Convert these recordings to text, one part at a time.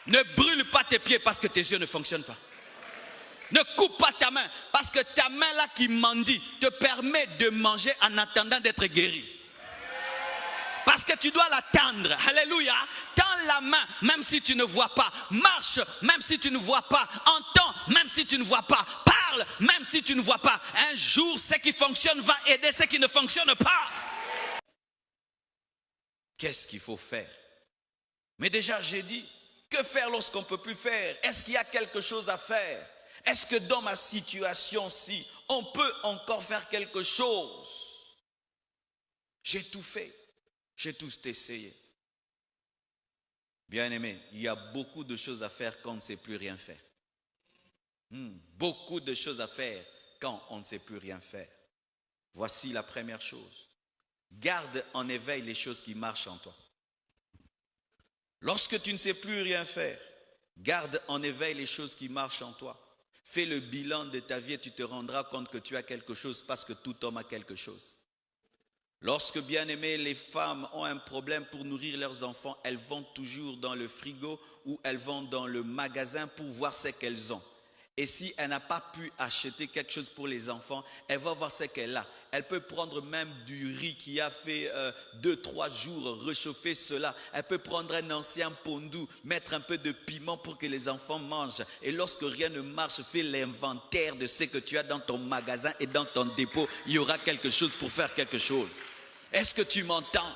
Ne brûle pas tes pieds parce que tes yeux ne fonctionnent pas. Ne coupe pas ta main parce que ta main là qui mendie te permet de manger en attendant d'être guéri. Parce que tu dois l'attendre. Alléluia. Tends la main même si tu ne vois pas. Marche même si tu ne vois pas. Entends même si tu ne vois pas. Parle même si tu ne vois pas. Un jour, ce qui fonctionne va aider ce qui ne fonctionne pas. Qu'est-ce qu'il faut faire? Mais déjà, j'ai dit, que faire lorsqu'on ne peut plus faire? Est-ce qu'il y a quelque chose à faire? Est-ce que dans ma situation-ci, on peut encore faire quelque chose? J'ai tout fait. J'ai tout essayé. Bien-aimé, il y a beaucoup de choses à faire quand on ne sait plus rien faire. Beaucoup de choses à faire quand on ne sait plus rien faire. Voici la première chose. Garde en éveil les choses qui marchent en toi. Lorsque tu ne sais plus rien faire, garde en éveil les choses qui marchent en toi. Fais le bilan de ta vie et tu te rendras compte que tu as quelque chose parce que tout homme a quelque chose. Lorsque, bien aimé, les femmes ont un problème pour nourrir leurs enfants, elles vont toujours dans le frigo ou elles vont dans le magasin pour voir ce qu'elles ont. Et si elle n'a pas pu acheter quelque chose pour les enfants, elle va voir ce qu'elle a. Elle peut prendre même du riz qui a fait 2-3 jours, réchauffer cela. Elle peut prendre un ancien pondou, mettre un peu de piment pour que les enfants mangent. Et lorsque rien ne marche, fais l'inventaire de ce que tu as dans ton magasin et dans ton dépôt. Il y aura quelque chose pour faire quelque chose. Est-ce que tu m'entends?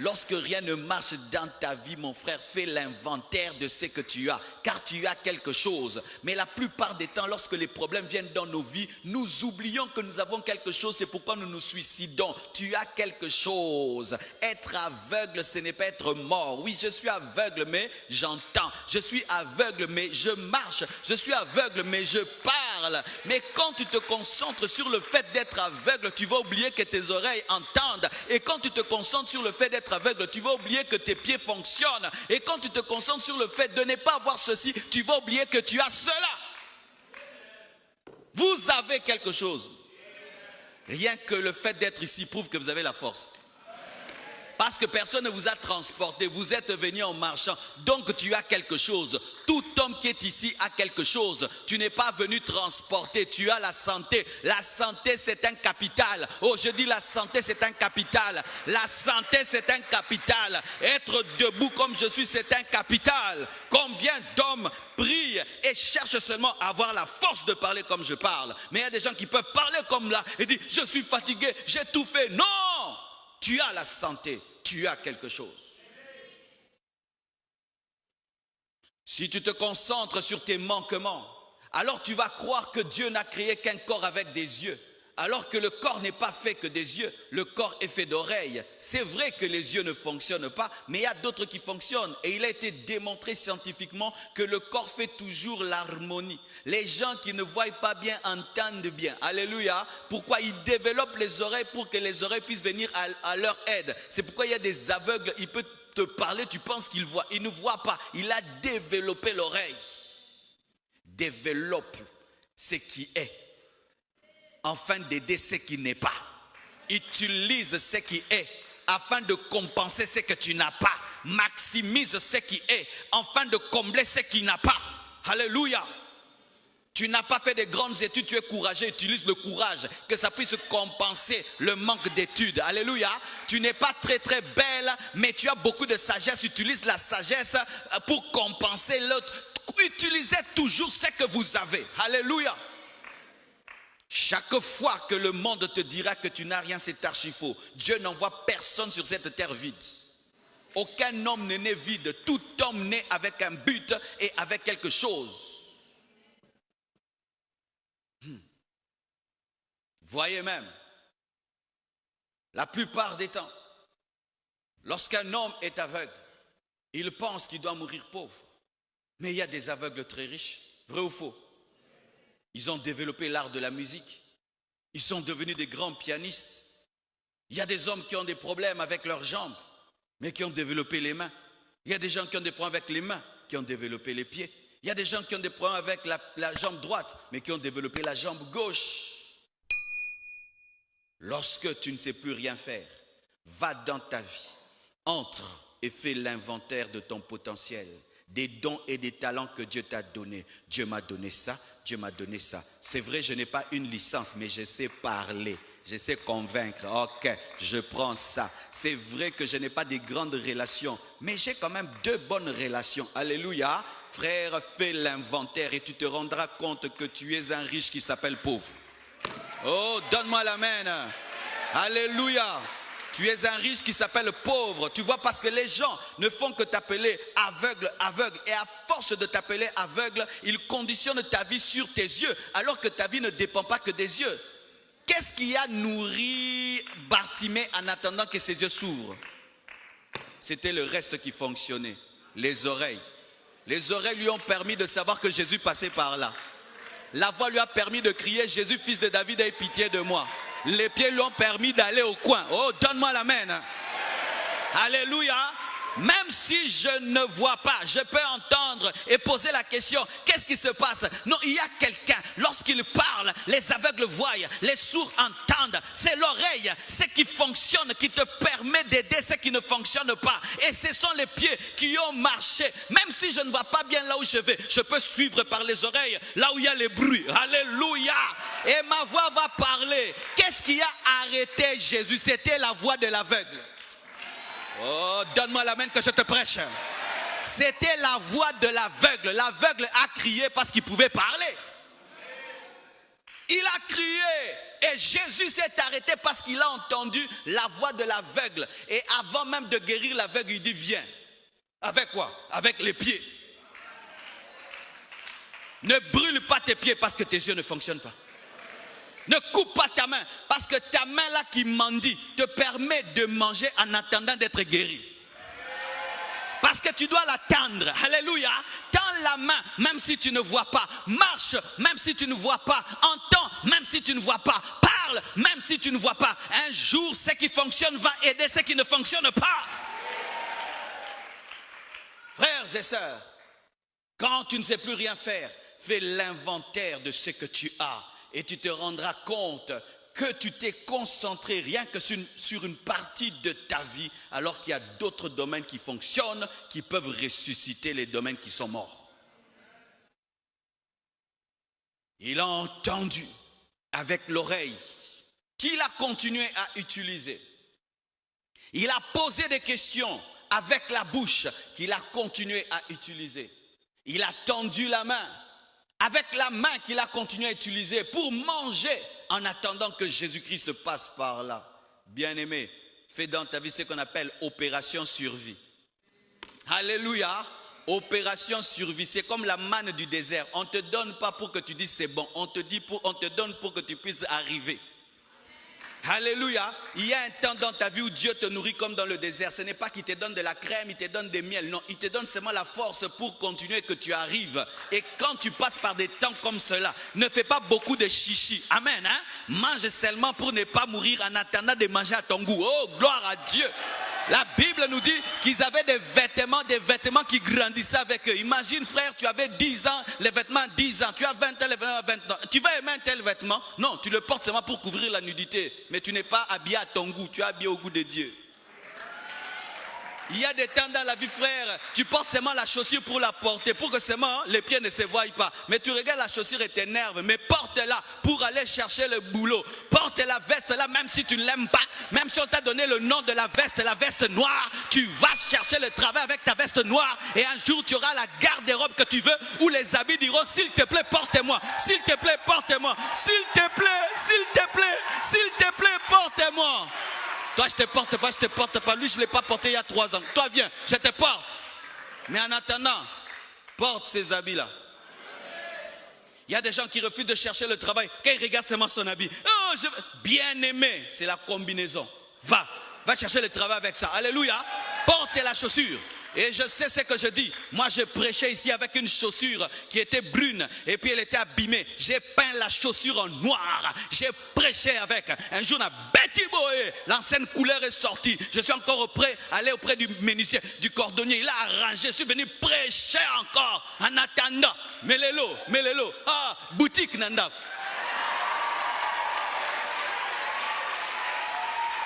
Lorsque rien ne marche dans ta vie, mon frère, fais l'inventaire de ce que tu as, car tu as quelque chose. Mais la plupart des temps, lorsque les problèmes viennent dans nos vies, nous oublions que nous avons quelque chose, c'est pourquoi nous nous suicidons. Tu as quelque chose. Être aveugle, ce n'est pas être mort. Oui, je suis aveugle, mais j'entends. Je suis aveugle, mais je marche. Je suis aveugle, mais je parle. Mais quand tu te concentres sur le fait d'être aveugle, tu vas oublier que tes oreilles entendent. Et quand tu te concentres sur le fait d'être aveugle, tu vas oublier que tes pieds fonctionnent. Et quand tu te concentres sur le fait de ne pas avoir ceci, tu vas oublier que tu as cela. Vous avez quelque chose. Rien que le fait d'être ici prouve que vous avez la force. Parce que personne ne vous a transporté, vous êtes venu en marchant, donc tu as quelque chose. Tout homme qui est ici a quelque chose. Tu n'es pas venu transporter, tu as la santé. La santé, c'est un capital. Oh, je dis la santé, c'est un capital. La santé, c'est un capital. Être debout comme je suis, c'est un capital. Combien d'hommes prient et cherchent seulement à avoir la force de parler comme je parle. Mais il y a des gens qui peuvent parler comme là et dire, je suis fatigué, j'ai tout fait. Non! Tu as la santé, tu as quelque chose. Si tu te concentres sur tes manquements, alors tu vas croire que Dieu n'a créé qu'un corps avec des yeux. Alors que le corps n'est pas fait que des yeux, le corps est fait d'oreilles. C'est vrai que les yeux ne fonctionnent pas, mais il y a d'autres qui fonctionnent. Et il a été démontré scientifiquement que le corps fait toujours l'harmonie. Les gens qui ne voient pas bien entendent bien. Alléluia. Pourquoi? Ils développent les oreilles pour que les oreilles puissent venir à leur aide. C'est pourquoi il y a des aveugles, ils peuvent te parler, tu penses qu'ils voient. Ils ne voient pas. Il a développé l'oreille. Développe ce qui est, afin d'aider ce qui n'est pas. Utilise ce qui est afin de compenser ce que tu n'as pas. Maximise ce qui est afin de combler ce qui n'a pas. Alléluia. Tu n'as pas fait de grandes études, tu es courageux, utilise le courage, que ça puisse compenser le manque d'études. Alléluia. Tu n'es pas très très belle, mais tu as beaucoup de sagesse, utilise la sagesse pour compenser l'autre. Utilisez toujours ce que vous avez. Alléluia. Chaque fois que le monde te dira que tu n'as rien, c'est archi faux. Dieu n'envoie personne sur cette terre vide. Aucun homme n'est né vide. Tout homme naît avec un but et avec quelque chose. Voyez même, la plupart des temps, lorsqu'un homme est aveugle, il pense qu'il doit mourir pauvre. Mais il y a des aveugles très riches, vrai ou faux? Ils ont développé l'art de la musique. Ils sont devenus des grands pianistes. Il y a des hommes qui ont des problèmes avec leurs jambes, mais qui ont développé les mains. Il y a des gens qui ont des problèmes avec les mains, qui ont développé les pieds. Il y a des gens qui ont des problèmes avec la jambe droite, mais qui ont développé la jambe gauche. Lorsque tu ne sais plus rien faire, va dans ta vie, entre et fais l'inventaire de ton potentiel. des dons et des talents que Dieu t'a donnés. Dieu m'a donné ça, Dieu m'a donné ça. C'est vrai, je n'ai pas une licence, mais je sais parler. Je sais convaincre. Ok, je prends ça. C'est vrai que je n'ai pas des grandes relations, mais j'ai quand même 2 bonnes relations. Alléluia. Frère, fais l'inventaire et tu te rendras compte que tu es un riche qui s'appelle pauvre. Oh, donne-moi l'amen. Alléluia. Tu es un riche qui s'appelle pauvre. Tu vois, parce que les gens ne font que t'appeler aveugle, aveugle. Et à force de t'appeler aveugle, ils conditionnent ta vie sur tes yeux, alors que ta vie ne dépend pas que des yeux. Qu'est-ce qui a nourri Bartimée en attendant que ses yeux s'ouvrent? C'était le reste qui fonctionnait. Les oreilles. Les oreilles lui ont permis de savoir que Jésus passait par là. La voix lui a permis de crier, Jésus, fils de David, aie pitié de moi. Les pieds lui ont permis d'aller au coin. Oh, donne-moi l'amen. Alléluia. Même si je ne vois pas, je peux entendre et poser la question, qu'est-ce qui se passe? Non, il y a quelqu'un, lorsqu'il parle, les aveugles voient, les sourds entendent. C'est l'oreille, ce qui fonctionne, qui te permet d'aider ce qui ne fonctionne pas. Et ce sont les pieds qui ont marché. Même si je ne vois pas bien là où je vais, je peux suivre par les oreilles, là où il y a les bruits. Alléluia. Et ma voix va parler. Qu'est-ce qui a arrêté Jésus? C'était la voix de l'aveugle. Oh, donne-moi la main que je te prêche. C'était la voix de l'aveugle. L'aveugle a crié parce qu'il pouvait parler. Il a crié et Jésus s'est arrêté parce qu'il a entendu la voix de l'aveugle. Et avant même de guérir l'aveugle, il dit viens. Avec quoi? Avec les pieds. Ne brûle pas tes pieds parce que tes yeux ne fonctionnent pas. Ne coupe pas ta main, parce que ta main là qui mendie te permet de manger en attendant d'être guéri. Parce que tu dois l'attendre. Alléluia. Tends la main, même si tu ne vois pas. Marche, même si tu ne vois pas. Entends, même si tu ne vois pas. Parle, même si tu ne vois pas. Un jour, ce qui fonctionne va aider ce qui ne fonctionne pas. Frères et sœurs, quand tu ne sais plus rien faire, fais l'inventaire de ce que tu as. Et tu te rendras compte que tu t'es concentré rien que sur une partie de ta vie, alors qu'il y a d'autres domaines qui fonctionnent, qui peuvent ressusciter les domaines qui sont morts. Il a entendu avec l'oreille, qu'il a continué à utiliser. Il a posé des questions avec la bouche, qu'il a continué à utiliser. Il a tendu la main, avec la main qu'il a continué à utiliser pour manger en attendant que Jésus-Christ passe par là. Bien-aimé, fais dans ta vie ce qu'on appelle opération survie. Alléluia. Opération survie, c'est comme la manne du désert. On ne te donne pas pour que tu dises c'est bon, on te donne pour que tu puisses arriver. Alléluia. Il y a un temps dans ta vie où Dieu te nourrit comme dans le désert. Ce n'est pas qu'il te donne de la crème, il te donne des miels. Non, il te donne seulement la force pour continuer, que tu arrives. Et quand tu passes par des temps comme cela, ne fais pas beaucoup de chichi. Amen. Hein? Mange seulement pour ne pas mourir en attendant de manger à ton goût. Oh, gloire à Dieu. La Bible nous dit qu'ils avaient des vêtements qui grandissaient avec eux. Imagine, frère, tu avais 10 ans, les vêtements 10 ans. Tu as 20 ans, les vêtements 20 ans. Tu vas aimer un tel vêtement? Non, tu le portes seulement pour couvrir la nudité. Mais tu n'es pas habillé à ton goût, tu es habillé au goût de Dieu. Il y a des temps dans la vie, frère, tu portes seulement la chaussure pour la porter, pour que seulement les pieds ne se voient pas. Mais tu regardes la chaussure et t'énerve, mais porte-la pour aller chercher le boulot. Porte la veste là, même si tu ne l'aimes pas, même si on t'a donné le nom de la veste noire, tu vas chercher le travail avec ta veste noire et un jour tu auras la garde-robe que tu veux où les habits diront s'il te plaît, porte-moi, s'il te plaît, porte-moi, s'il te plaît, s'il te plaît, s'il te plaît, porte-moi. Toi, je te porte pas, je te porte pas. Lui, je ne l'ai pas porté il y a 3 ans. Toi, viens, je te porte. Mais en attendant, porte ces habits-là. Il y a des gens qui refusent de chercher le travail. Quand ils regardent seulement son habit. Oh, bien aimé, c'est la combinaison. Va chercher le travail avec ça. Alléluia. Porte la chaussure. Et je sais ce que je dis. Moi, je prêchais ici avec une chaussure qui était brune et puis elle était abîmée. J'ai peint la chaussure en noir. J'ai prêché avec. Un jour, on a Betty Boé. L'ancienne couleur est sortie. Je suis encore allé auprès du menuisier, du cordonnier. Il a arrangé. Je suis venu prêcher encore en attendant. Melelo. Ah, boutique Nanda.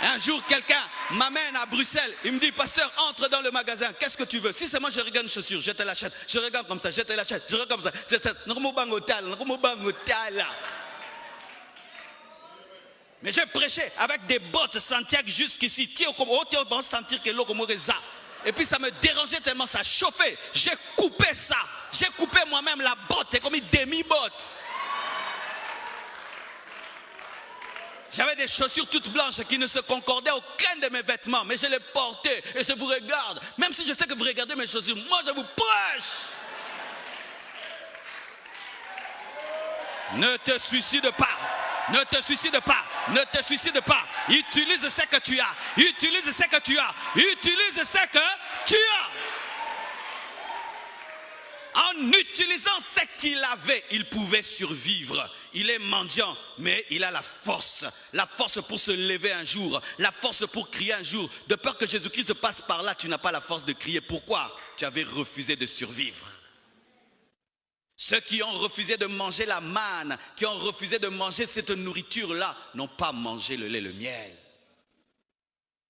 Un jour, quelqu'un m'amène à Bruxelles. Il me dit, pasteur, entre dans le magasin. Qu'est-ce que tu veux? Si c'est moi, je regarde une chaussure, je te l'achète. Je regarde comme ça, je te l'achète. Je regarde comme ça, je te l'achète. Mais j'ai prêché avec des bottes Santiago jusqu'ici. Sentir que l'eau comme ça. Et puis ça me dérangeait tellement, ça chauffait. J'ai coupé ça. J'ai coupé moi-même la botte. C'est comme une demi-botte. J'avais des chaussures toutes blanches qui ne se concordaient à aucun de mes vêtements. Mais je les portais et je vous regarde. Même si je sais que vous regardez mes chaussures, moi je vous prêche. Ne te suicide pas. Ne te suicide pas. Ne te suicide pas. Utilise ce que tu as. Utilise ce que tu as. Utilise ce que tu as. En utilisant ce qu'il avait, il pouvait survivre. Il est mendiant, mais il a la force. La force pour se lever un jour. La force pour crier un jour. De peur que Jésus-Christ passe par là, tu n'as pas la force de crier. Pourquoi? Tu avais refusé de survivre. Ceux qui ont refusé de manger la manne, qui ont refusé de manger cette nourriture-là, n'ont pas mangé le lait, le miel.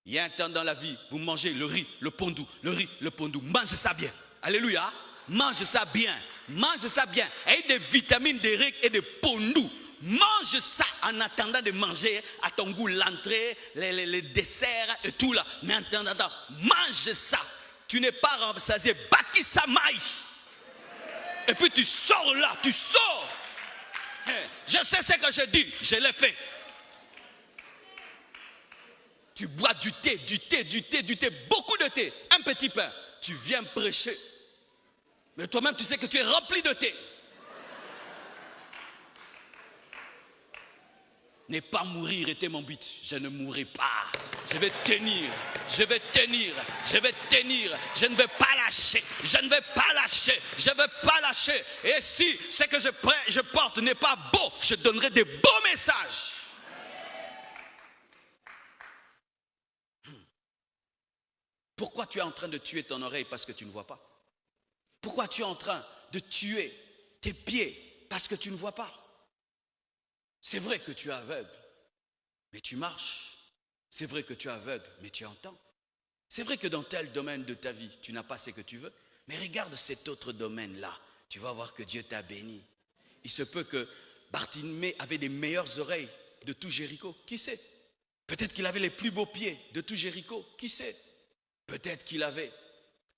Il y a un temps dans la vie, vous mangez le riz, le pondou, le riz, le pondou. Mange ça bien. Alléluia. Mange ça bien. Mange ça bien. Et des vitamines, des riz et des pondou. Mange ça en attendant de manger à ton goût l'entrée, les desserts et tout là. Mais en attendant, mange ça. Tu n'es pas remplacé. Baki ça maï. Et puis tu sors là, tu sors. Je sais ce que je dis, je l'ai fait. Tu bois du thé, beaucoup de thé, un petit pain. Tu viens prêcher. Mais toi-même, tu sais que tu es rempli de thé. Ne pas mourir était mon but. Je ne mourrai pas. Je vais tenir. Je vais tenir. Je vais tenir. Je ne vais pas lâcher. Je ne vais pas lâcher. Je ne vais pas lâcher. Et si ce que je porte n'est pas beau, je donnerai des beaux messages. Pourquoi tu es en train de tuer ton oreille parce que tu ne vois pas? Pourquoi tu es en train de tuer tes pieds parce que tu ne vois pas? C'est vrai que tu es aveugle, mais tu marches. C'est vrai que tu es aveugle, mais tu entends. C'est vrai que dans tel domaine de ta vie, tu n'as pas ce que tu veux. Mais regarde cet autre domaine-là. Tu vas voir que Dieu t'a béni. Il se peut que Bartimée avait des meilleures oreilles de tout Jéricho. Qui sait? Peut-être qu'il avait les plus beaux pieds de tout Jéricho. Qui sait? Peut-être qu'il avait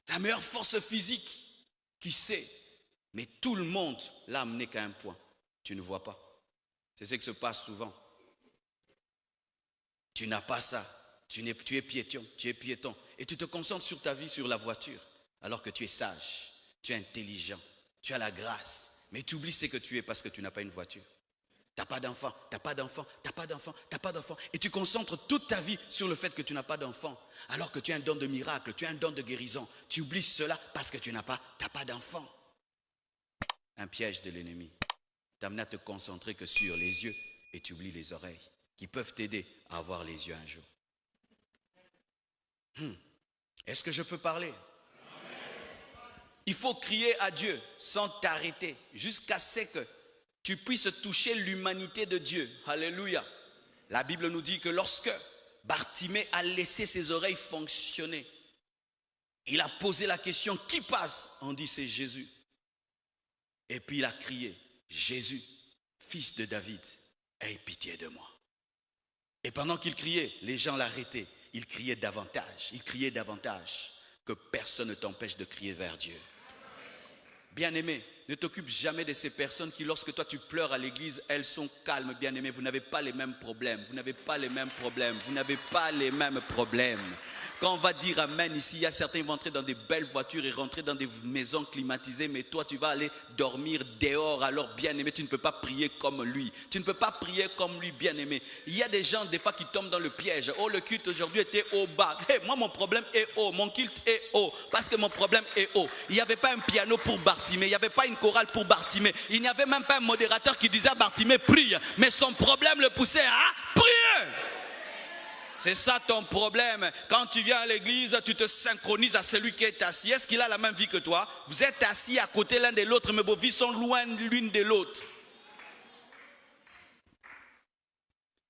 la meilleure force physique. Qui sait? Mais tout le monde l'a amené qu'à un point. Tu ne vois pas. C'est ce qui se passe souvent. Tu n'as pas ça. Tu es piéton. Et tu te concentres sur ta vie, sur la voiture. Alors que tu es sage, tu es intelligent, tu as la grâce. Mais tu oublies ce que tu es parce que tu n'as pas une voiture. Tu n'as pas d'enfant, tu n'as pas d'enfant, tu n'as pas d'enfant, tu n'as pas d'enfant. Et tu concentres toute ta vie sur le fait que tu n'as pas d'enfant. Alors que tu as un don de miracle, tu as un don de guérison. Tu oublies cela parce que tu n'as pas d'enfant. Un piège de l'ennemi. T'amener à te concentrer que sur les yeux et tu oublies les oreilles qui peuvent t'aider à avoir les yeux un jour. Est-ce que je peux parler? Il faut crier à Dieu sans t'arrêter jusqu'à ce que tu puisses toucher l'humanité de Dieu. Alléluia. La Bible nous dit que lorsque Bartimée a laissé ses oreilles fonctionner, il a posé la question, qui passe? On dit c'est Jésus. Et puis il a crié, Jésus, fils de David, aie pitié de moi. Et pendant qu'il criait, les gens l'arrêtaient. Il criait davantage, que personne ne t'empêche de crier vers Dieu. Bien-aimé, ne t'occupe jamais de ces personnes qui, lorsque toi tu pleures à l'église, elles sont calmes, bien-aimé. Vous n'avez pas les mêmes problèmes, Quand on va dire amen ici, il y a certains qui vont entrer dans des belles voitures et rentrer dans des maisons climatisées, mais toi tu vas aller dormir dehors. Alors bien-aimé, tu ne peux pas prier comme lui. Bien-aimé. Il y a des gens des fois qui tombent dans le piège. Oh, le culte aujourd'hui était haut bas. Hey, moi mon problème est haut, mon culte est haut, parce que mon problème est haut. Il n'y avait pas un piano pour Bartimée, il n'y avait pas une chorale pour Bartimée, il n'y avait même pas un modérateur qui disait à Bartimée prie, mais son problème le poussait à prier. C'est ça ton problème. Quand tu viens à l'église, tu te synchronises à celui qui est assis. Est-ce qu'il a la même vie que toi? Vous êtes assis à côté l'un de l'autre, mais vos vies sont loin l'une de l'autre.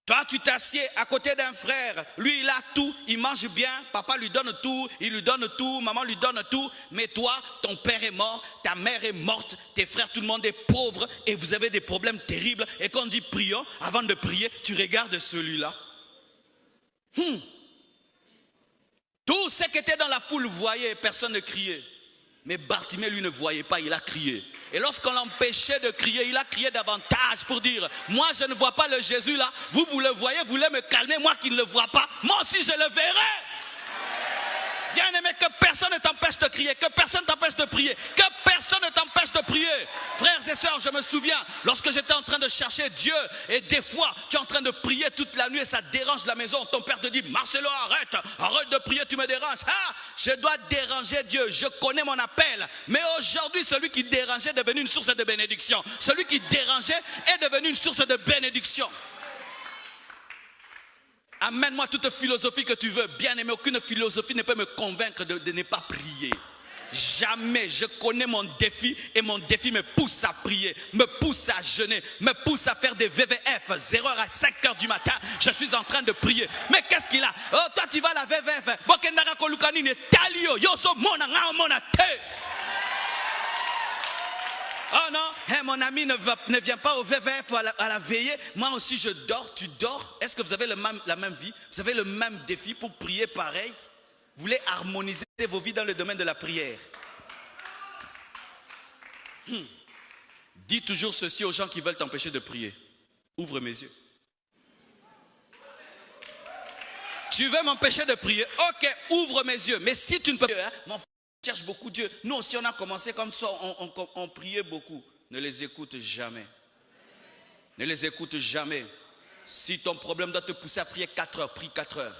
Toi, tu t'assieds à côté d'un frère. Lui, il a tout, il mange bien. Papa lui donne tout, il lui donne tout, maman lui donne tout. Mais toi, ton père est mort, ta mère est morte, tes frères, tout le monde est pauvre et vous avez des problèmes terribles. Et quand on dit prions, avant de prier, tu regardes celui-là. Tous ceux qui étaient dans la foule voyaient, personne ne criait. Mais Bartimée, lui, ne voyait pas, il a crié. Et lorsqu'on l'empêchait de crier, il a crié davantage pour dire, moi je ne vois pas le Jésus là, vous le voyez, vous voulez me calmer, moi qui ne le vois pas, moi aussi je le verrai. Bien aimé, que personne ne t'empêche de crier, que personne ne t'empêche de prier, que personne ne t'empêche de prier. Frères et sœurs, je me souviens, lorsque j'étais en train de chercher Dieu, et des fois, tu es en train de prier toute la nuit et ça dérange la maison. Ton père te dit, Marcelo, arrête de prier, tu me déranges. Ah, je dois déranger Dieu, je connais mon appel. Mais aujourd'hui, celui qui dérangeait est devenu une source de bénédiction. Celui qui dérangeait est devenu une source de bénédiction. Amène-moi toute philosophie que tu veux. Bien aimé, aucune philosophie ne peut me convaincre de ne pas prier. Jamais. Je connais mon défi et mon défi me pousse à prier, me pousse à jeûner, me pousse à faire des VVF. 0h à 5h du matin, je suis en train de prier. Mais qu'est-ce qu'il a? Oh, toi tu vas à la VVF. Oh non, hey, mon ami ne vient pas au VVF à la veillée. Moi aussi je dors, tu dors. Est-ce que vous avez la même vie? Vous avez le même défi pour prier pareil? Vous voulez harmoniser vos vies dans le domaine de la prière. Dis toujours ceci aux gens qui veulent t'empêcher de prier. Ouvre mes yeux. Tu veux m'empêcher de prier? Ok, ouvre mes yeux. Mais si tu ne peux pas, mon frère cherche beaucoup Dieu. Nous aussi on a commencé comme ça, on priait beaucoup. Ne les écoute jamais. Ne les écoute jamais. Si ton problème doit te pousser à prier 4 heures, prie 4 heures.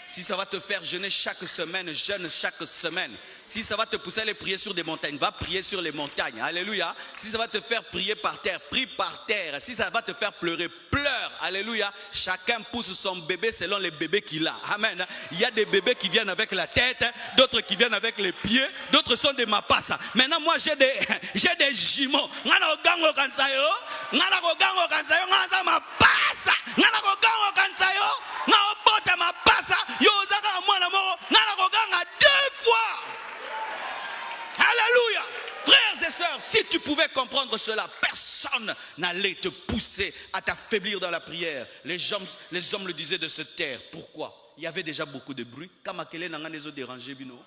Si ça va te faire jeûner chaque semaine, jeûne chaque semaine. Si ça va te pousser à aller prier sur des montagnes, va prier sur les montagnes. Alléluia. Si ça va te faire prier par terre, prie par terre. Si ça va te faire pleurer, pleure. Alléluia. Chacun pousse son bébé selon les bébés qu'il a. Amen. Il y a des bébés qui viennent avec la tête, d'autres qui viennent avec les pieds, d'autres sont des mapas. Maintenant, moi, j'ai des jumeaux. Alléluia. Frères et sœurs, si tu pouvais comprendre cela, personne n'allait te pousser à t'affaiblir dans la prière. Les hommes le disaient de se taire. Pourquoi? Il y avait déjà beaucoup de bruit. Quand Makele n'a pas dérangé, bino.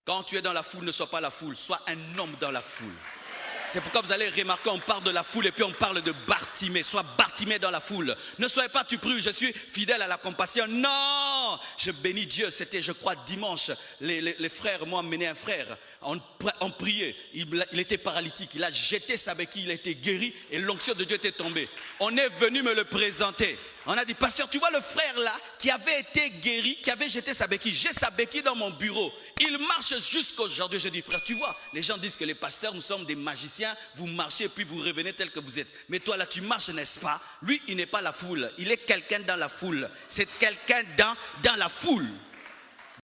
Quand tu es dans la foule, ne sois pas la foule, sois un homme dans la foule. C'est pourquoi vous allez remarquer, on parle de la foule et puis on parle de Bartimée. Sois Bartimée dans la foule. Ne soyez pas tu pries, je suis fidèle à la compassion. Non, je bénis Dieu. C'était, je crois, dimanche. Les frères m'ont amené un frère. On priait. Il était paralytique. Il a jeté sa béquille. Il a été guéri et l'onction de Dieu était tombée. On est venu me le présenter. On a dit, pasteur, tu vois le frère là qui avait été guéri, qui avait jeté sa béquille. J'ai sa béquille dans mon bureau. Il marche jusqu'aujourd'hui. Je dis, frère, tu vois, les gens disent que les pasteurs, nous sommes des magiciens. Vous marchez puis vous revenez tel que vous êtes. Mais toi là, tu marches, n'est-ce pas? Lui, il n'est pas la foule. Il est quelqu'un dans la foule. C'est quelqu'un dans la foule.